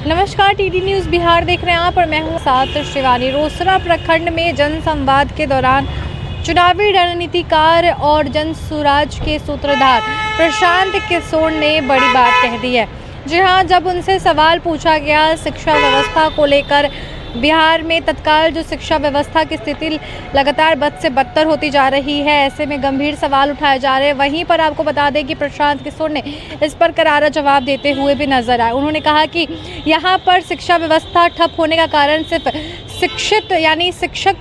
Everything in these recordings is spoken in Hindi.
नमस्कार, टीडी न्यूज़ बिहार देख रहे हैं आप और मैं हूं साथ शिवानी। रोसड़ा प्रखंड में जनसंवाद के दौरान चुनावी रणनीतिकार और जनसुराज के सूत्रधार प्रशांत किशोर ने बड़ी बात कह दी है। जी हां, जब उनसे सवाल पूछा गया शिक्षा व्यवस्था को लेकर, बिहार में तत्काल जो शिक्षा व्यवस्था की स्थिति लगातार बद से बदतर होती जा रही है, ऐसे में गंभीर सवाल उठाए जा रहे हैं। वहीं पर आपको बता दें कि प्रशांत किशोर ने इस पर करारा जवाब देते हुए भी नजर आए। उन्होंने कहा कि यहाँ पर शिक्षा व्यवस्था ठप होने का कारण सिर्फ शिक्षित यानी शिक्षक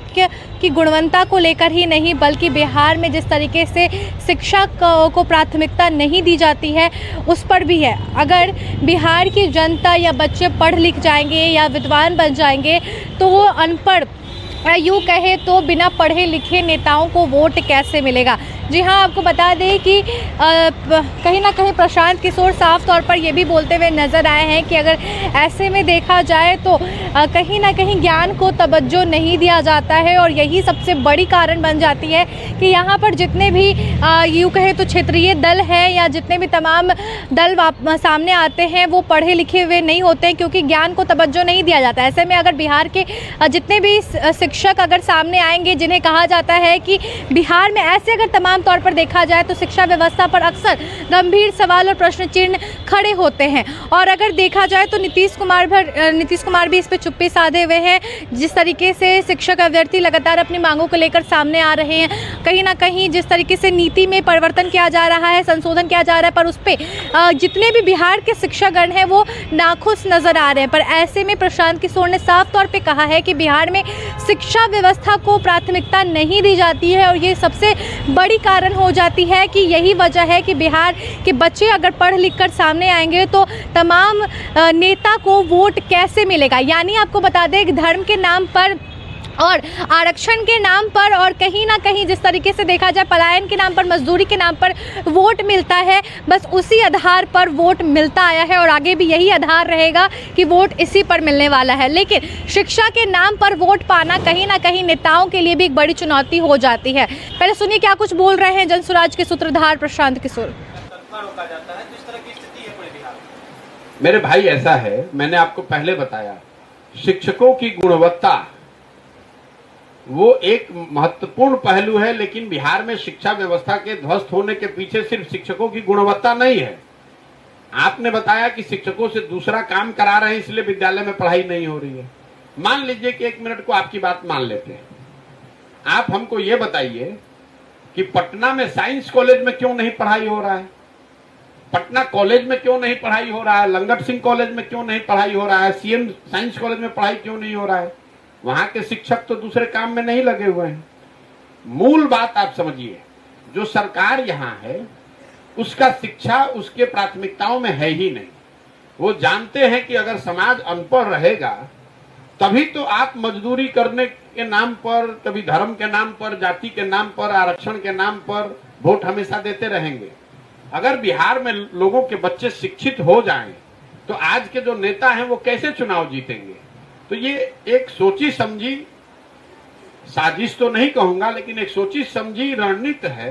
की गुणवत्ता को लेकर ही नहीं, बल्कि बिहार में जिस तरीके से शिक्षा को प्राथमिकता नहीं दी जाती है उस पर भी है। अगर बिहार की जनता या बच्चे पढ़ लिख जाएंगे या विद्वान बन जाएंगे तो वो अनपढ़ यूँ कहे तो बिना पढ़े लिखे नेताओं को वोट कैसे मिलेगा। जी हाँ, आपको बता दें कि कहीं ना कहीं प्रशांत किशोर साफ तौर पर ये भी बोलते हुए नज़र आए हैं कि अगर ऐसे में देखा जाए तो कहीं ना कहीं ज्ञान को तवज्जो नहीं दिया जाता है और यही सबसे बड़ी कारण बन जाती है कि यहाँ पर जितने भी यूँ कहे तो क्षेत्रीय दल हैं या जितने भी तमाम दल सामने आते हैं वो पढ़े लिखे हुए नहीं होते हैं, क्योंकि ज्ञान को तवज्जो नहीं दिया जाता। ऐसे में अगर बिहार के जितने भी शिक्षक अगर सामने आएंगे, जिन्हें कहा जाता है कि बिहार में ऐसे अगर तमाम तौर पर देखा जाए तो शिक्षा व्यवस्था पर अक्सर गंभीर सवाल और प्रश्न चिन्ह खड़े होते हैं। और अगर देखा जाए तो नीतीश कुमार भी इस पे चुप्पी साधे हुए हैं। जिस तरीके से शिक्षक अभ्यर्थी लगातार अपनी मांगों को लेकर सामने आ रहे हैं, कहीं ना कहीं जिस तरीके से नीति में परिवर्तन किया जा रहा है, संशोधन किया जा रहा है, पर उस पर जितने भी बिहार के शिक्षकगण हैं वो नाखुश नजर आ रहे हैं। पर ऐसे में प्रशांत किशोर ने साफ तौर पर कहा है कि बिहार में शिक्षा व्यवस्था को प्राथमिकता नहीं दी जाती है और ये सबसे बड़ी कारण हो जाती है कि यही वजह है कि बिहार के बच्चे अगर पढ़ लिख कर सामने आएंगे तो तमाम नेता को वोट कैसे मिलेगा। यानी आपको बता दें कि धर्म के नाम पर और आरक्षण के नाम पर और कहीं ना कहीं जिस तरीके से देखा जाए पलायन के नाम पर, मजदूरी के नाम पर वोट मिलता है, बस उसी आधार पर वोट मिलता आया है और आगे भी यही आधार रहेगा कि वोट इसी पर मिलने वाला है। लेकिन शिक्षा के नाम पर वोट पाना कहीं ना कहीं नेताओं के लिए भी एक बड़ी चुनौती हो जाती है। पहले सुनिए क्या कुछ बोल रहे हैं जनसुराज के सूत्रधार प्रशांत किशोर। मेरे भाई, ऐसा है, मैंने आपको पहले बताया, शिक्षकों की गुणवत्ता वो एक महत्वपूर्ण पहलू है, लेकिन बिहार में शिक्षा व्यवस्था के ध्वस्त होने के पीछे सिर्फ शिक्षकों की गुणवत्ता नहीं है। आपने बताया कि शिक्षकों से दूसरा काम करा रहे हैं इसलिए विद्यालय में पढ़ाई नहीं हो रही है। मान लीजिए कि एक मिनट को आपकी बात मान लेते हैं। आप हमको ये बताइए कि पटना में साइंस कॉलेज में क्यों नहीं पढ़ाई हो रहा है, पटना कॉलेज में क्यों नहीं पढ़ाई हो रहा है, लंगट सिंह कॉलेज में क्यों नहीं पढ़ाई हो रहा है, सीएम साइंस कॉलेज में पढ़ाई क्यों नहीं हो रहा है। वहां के शिक्षक तो दूसरे काम में नहीं लगे हुए हैं। मूल बात आप समझिए, जो सरकार यहाँ है उसका शिक्षा उसके प्राथमिकताओं में है ही नहीं। वो जानते हैं कि अगर समाज अनपढ़ रहेगा तभी तो आप मजदूरी करने के नाम पर, कभी धर्म के नाम पर, जाति के नाम पर, आरक्षण के नाम पर वोट हमेशा देते रहेंगे। अगर बिहार में लोगों के बच्चे शिक्षित हो जाएं तो आज के जो नेता हैं वो कैसे चुनाव जीतेंगे। तो ये एक सोची समझी साजिश तो नहीं कहूंगा, लेकिन एक सोची समझी रणनीति है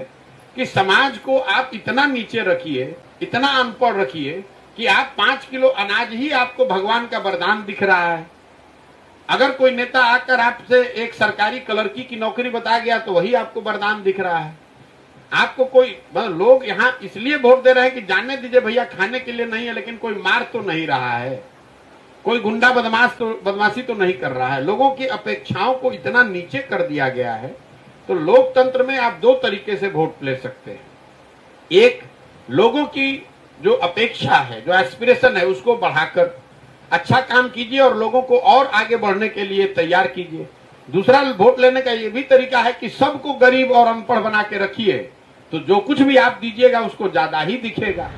कि समाज को आप इतना नीचे रखिए, इतना अनपढ़ रखिए कि आप 5 किलो अनाज ही आपको भगवान का वरदान दिख रहा है। अगर कोई नेता आकर आपसे एक सरकारी क्लर्की की नौकरी बता गया तो वही आपको वरदान दिख रहा है। आपको कोई लोग यहाँ इसलिए वोट दे रहे हैं कि जाने दीजिए भैया, खाने के लिए नहीं है, लेकिन कोई मार तो नहीं रहा है, कोई गुंडा बदमाशी तो नहीं कर रहा है। लोगों की अपेक्षाओं को इतना नीचे कर दिया गया है। तो लोकतंत्र में आप 2 तरीके से वोट ले सकते हैं। एक, लोगों की जो अपेक्षा है, जो एस्पिरेशन है, उसको बढ़ाकर अच्छा काम कीजिए और लोगों को और आगे बढ़ने के लिए तैयार कीजिए। दूसरा वोट लेने का ये भी तरीका है कि सबको गरीब और अनपढ़ बना के रखिए, तो जो कुछ भी आप दीजिएगा उसको ज्यादा ही दिखेगा।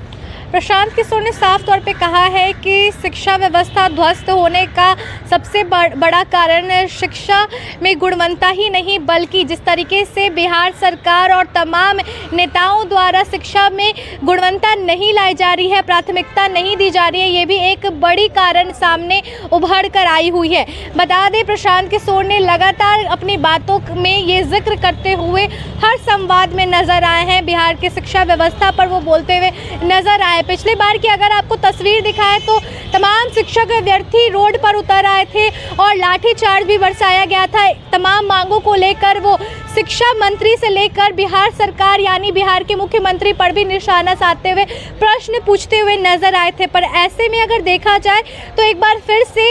प्रशांत किशोर ने साफ तौर पे कहा है कि शिक्षा व्यवस्था ध्वस्त होने का सबसे बड़ा कारण शिक्षा में गुणवत्ता ही नहीं, बल्कि जिस तरीके से बिहार सरकार और तमाम नेताओं द्वारा शिक्षा में गुणवत्ता नहीं लाई जा रही है, प्राथमिकता नहीं दी जा रही है, ये भी एक बड़ी कारण सामने उभर कर आई हुई है। बता दें, प्रशांत किशोर ने लगातार अपनी बातों में ये जिक्र करते हुए हर संवाद में नजर आए हैं। बिहार की शिक्षा व्यवस्था पर वो बोलते हुए नजर आए है। पिछले बार की अगर आपको तस्वीर दिखाएं तो तमाम शिक्षक अभ्यर्थी रोड पर उतर आए थे और लाठीचार्ज भी बरसाया गया था। तमाम मांगों को लेकर वो शिक्षा मंत्री से लेकर बिहार सरकार यानी बिहार के मुख्यमंत्री पर भी निशाना साधते हुए प्रश्न पूछते हुए नजर आए थे। पर ऐसे में अगर देखा जाए तो एक बार फिर से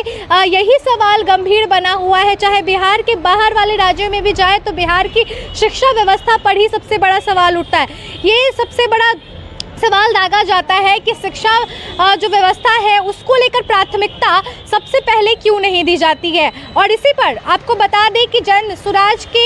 यही सवाल गंभीर बना हुआ है। चाहे बिहार के बाहर वाले राज्यों में भी जाए तो बिहार की शिक्षा व्यवस्था पर ही सबसे बड़ा सवाल उठता है। ये सबसे बड़ा सवाल दागा जाता है कि शिक्षा जो व्यवस्था है उसको लेकर प्राथमिकता सबसे पहले क्यों नहीं दी जाती है। और इसी पर आपको बता दें कि जन सुराज के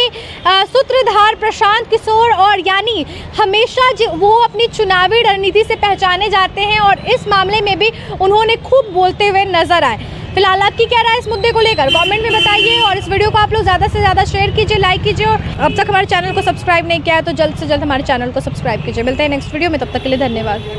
सूत्रधार प्रशांत किशोर और यानी हमेशा वो अपनी चुनावी रणनीति से पहचाने जाते हैं और इस मामले में भी उन्होंने खूब बोलते हुए नजर आए। फिलहाल आपकी क्या राय इस मुद्दे को लेकर कमेंट में बताइए और इस वीडियो को आप लोग ज़्यादा से ज़्यादा शेयर कीजिए, लाइक कीजिए और अब तक हमारे चैनल को सब्सक्राइब नहीं किया है तो जल्द से जल्द हमारे चैनल को सब्सक्राइब कीजिए। मिलते हैं नेक्स्ट वीडियो में, तब तक के लिए धन्यवाद।